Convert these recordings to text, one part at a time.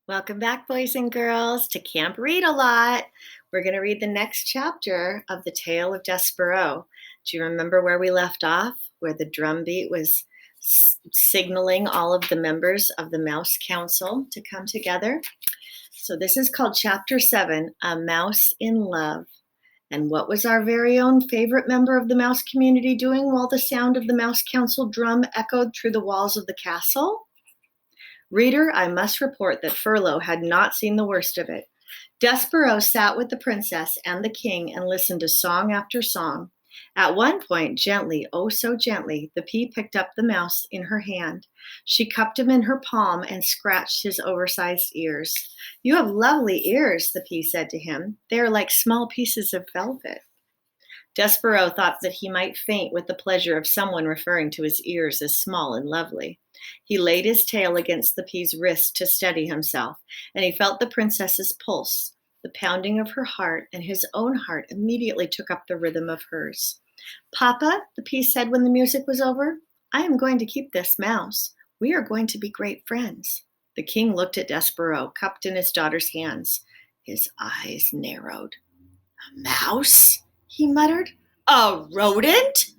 Welcome back, boys and girls, to Camp Read a Lot. We're going to read the next chapter of the Tale of Despereaux. Do you remember where we left off? Where the drumbeat was signaling all of the members of the Mouse Council to come together. So this is called Chapter 7, A Mouse in Love. And what was our very own favorite member of the mouse community doing while the sound of the Mouse Council drum echoed through the walls of the castle? Reader, I must report that Furlough had not seen the worst of it. Despereaux sat with the princess and the king and listened to song after song. At one point, gently, oh so gently, the pea picked up the mouse in her hand. She cupped him in her palm and scratched his oversized ears. You have lovely ears, the pea said to him. They are like small pieces of velvet. Despereaux thought that he might faint with the pleasure of someone referring to his ears as small and lovely. He laid his tail against the pea's wrist to steady himself, and he felt the princess's pulse. The pounding of her heart and his own heart immediately took up the rhythm of hers. Papa, the pea said when the music was over, I am going to keep this mouse. We are going to be great friends. The king looked at Despereaux, cupped in his daughter's hands. His eyes narrowed. A mouse? He muttered. A rodent?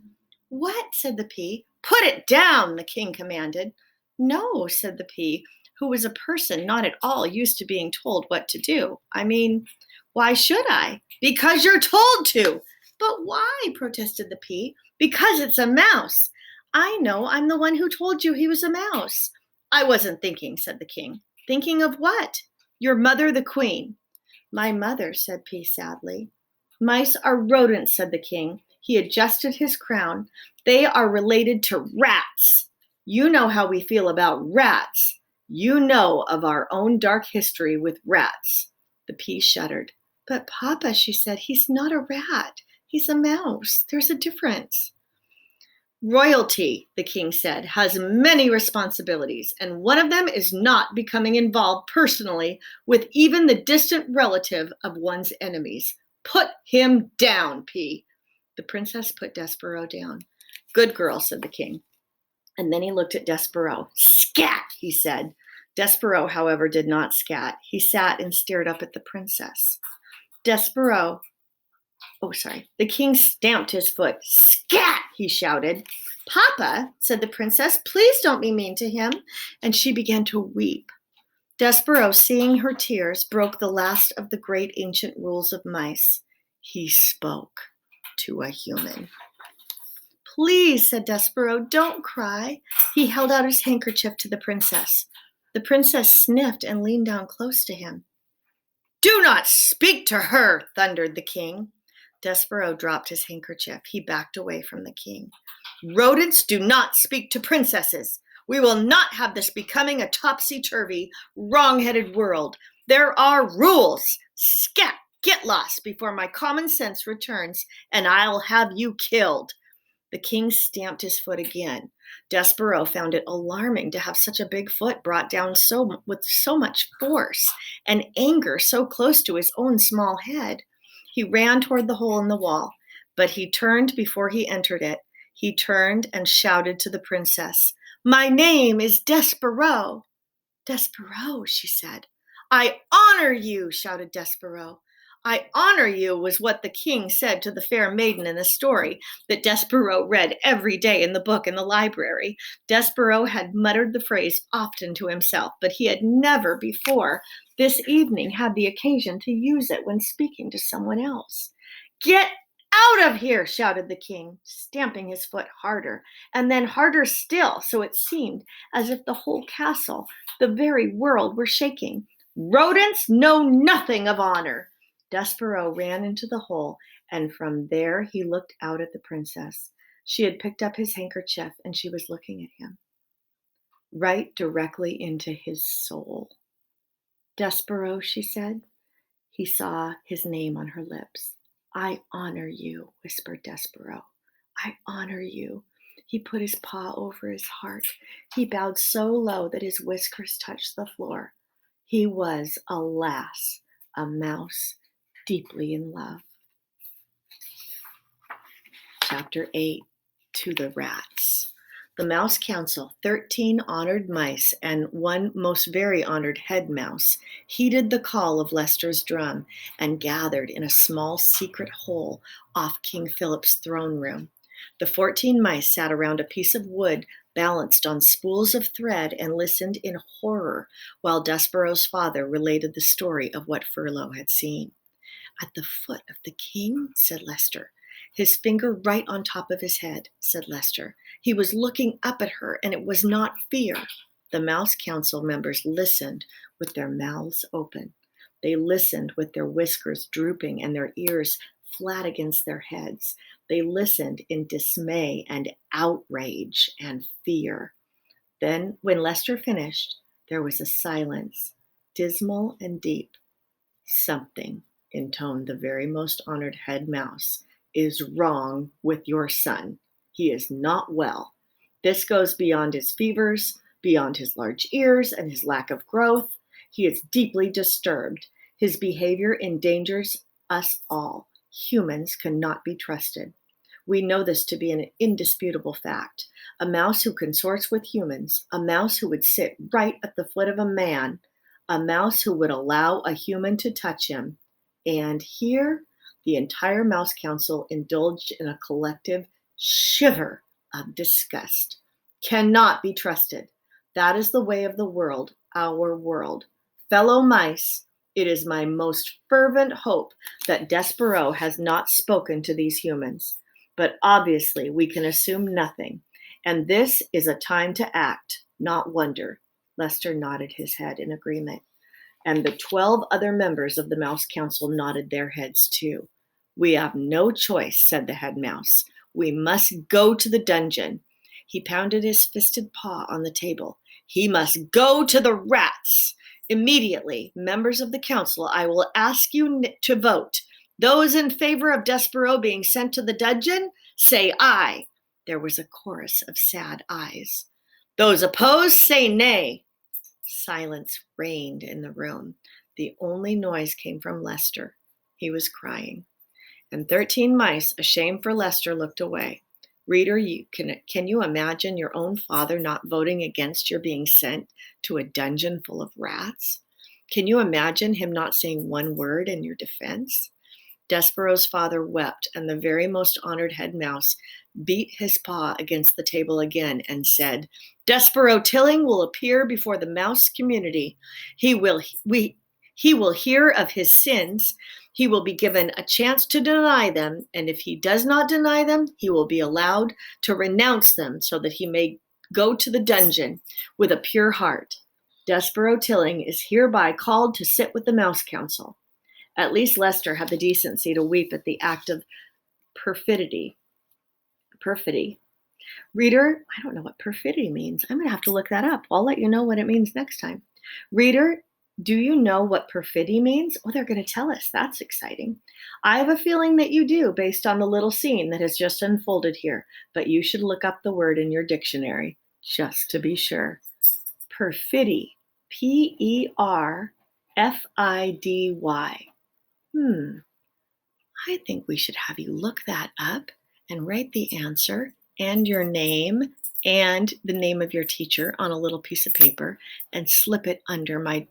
What? Said the pea. Put it down, the king commanded. No, said the pea, who was a person not at all used to being told what to do. I mean, why should I? Because you're told to. But why? Protested the pea. Because it's a mouse. I know, I'm the one who told you he was a mouse. I wasn't thinking, said the king. Thinking of what? Your mother, the queen. My mother, said Pea sadly. Mice are rodents, said the king. He adjusted his crown. They are related to rats. You know how we feel about rats. You know of our own dark history with rats. The pea shuddered. But Papa, she said, he's not a rat. He's a mouse. There's a difference. Royalty, the king said, has many responsibilities, and one of them is not becoming involved personally with even the distant relative of one's enemies. Put him down, Pea. The princess put Despereaux down. Good girl, said the king. And then he looked at Despereaux. Scat, he said. Despereaux, however, did not scat. He sat and stared up at the princess. Despereaux, the king stamped his foot. Scat, he shouted. Papa, said the princess, please don't be mean to him. And she began to weep. Despereaux, seeing her tears, broke the last of the great ancient rules of mice. He spoke to a human. Please, said Despereaux, don't cry. He held out his handkerchief to the princess. The princess sniffed and leaned down close to him. Do not speak to her, thundered the king. Despereaux dropped his handkerchief. He backed away from the king. Rodents do not speak to princesses. We will not have this becoming a topsy-turvy, wrong-headed world. There are rules. Scat, get lost before my common sense returns, and I'll have you killed. The king stamped his foot again. Despereaux found it alarming to have such a big foot brought down with so much force and anger so close to his own small head. He ran toward the hole in the wall, but he turned before he entered it. He turned and shouted to the princess, My name is Despereaux. Despereaux, she said. I honor you, shouted Despereaux. I honor you was what the king said to the fair maiden in the story that Despereaux read every day in the book in the library. Despereaux had muttered the phrase often to himself, but he had never before this evening had the occasion to use it when speaking to someone else. Get out of here, shouted the king, stamping his foot harder, and then harder still, so it seemed as if the whole castle, the very world, were shaking. Rodents know nothing of honor. Despereaux ran into the hole, and from there he looked out at the princess. She had picked up his handkerchief, and she was looking at him, right directly into his soul. Despereaux, she said. He saw his name on her lips. I honor you, whispered Despereaux. I honor you. He put his paw over his heart. He bowed so low that his whiskers touched the floor. He was, alas, a mouse deeply in love. Chapter 8, To the Rats. The Mouse Council, 13 honored mice and one most very honored head mouse, heeded the call of Lester's drum and gathered in a small secret hole off King Philip's throne room. The 14 mice sat around a piece of wood balanced on spools of thread and listened in horror while Despereaux's father related the story of what Furlough had seen. "At the foot of the king," said Lester. "His finger right on top of his head," said Lester. "He was looking up at her, and it was not fear." The Mouse Council members listened with their mouths open. They listened with their whiskers drooping and their ears flat against their heads. They listened in dismay and outrage and fear. Then, when Lester finished, there was a silence, dismal and deep. "Something," intoned the very most honored head mouse, "is wrong with your son. He is not well. This goes beyond his fevers, beyond his large ears and his lack of growth. He is deeply disturbed. His behavior endangers us all. Humans cannot be trusted. We know this to be an indisputable fact. A mouse who consorts with humans, a mouse who would sit right at the foot of a man, a mouse who would allow a human to touch him." And here the entire Mouse Council indulged in a collective shiver of disgust. "Cannot be trusted. That is the way of the world, our world. Fellow mice, it is my most fervent hope that Despereaux has not spoken to these humans. But obviously we can assume nothing, and this is a time to act, not wonder." Lester nodded his head in agreement, and the 12 other members of the Mouse Council nodded their heads too. "We have no choice," said the head mouse. "We must go to the dungeon." He pounded his fisted paw on the table. "He must go to the rats. Immediately, members of the council, I will ask you to vote. Those in favor of Despereaux being sent to the dungeon, say aye." There was a chorus of sad ayes. "Those opposed, say nay." Silence reigned in the room. The only noise came from Lester. He was crying. And 13 mice, ashamed for Lester, looked away. Reader, can you imagine your own father not voting against your being sent to a dungeon full of rats? Can you imagine him not saying one word in your defense? Despereaux's father wept, and the very most honored head mouse beat his paw against the table again and said, "Despereaux Tilling will appear before the mouse community. He will hear of his sins. He will be given a chance to deny them, and if he does not deny them, he will be allowed to renounce them so that he may go to the dungeon with a pure heart. Despereaux Tilling is hereby called to sit with the Mouse Council." At least Lester had the decency to weep at the act of perfidy. Reader, I don't know what perfidy means. I'm going to have to look that up. I'll let you know what it means next time. Reader, do you know what perfidy means? Oh, they're going to tell us. That's exciting. I have a feeling that you do based on the little scene that has just unfolded here, but you should look up the word in your dictionary just to be sure. Perfidy, Perfidy. I think we should have you look that up and write the answer and your name and the name of your teacher on a little piece of paper and slip it under my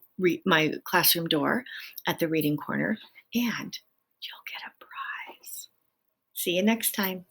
classroom door at the reading corner, and you'll get a prize. See you next time.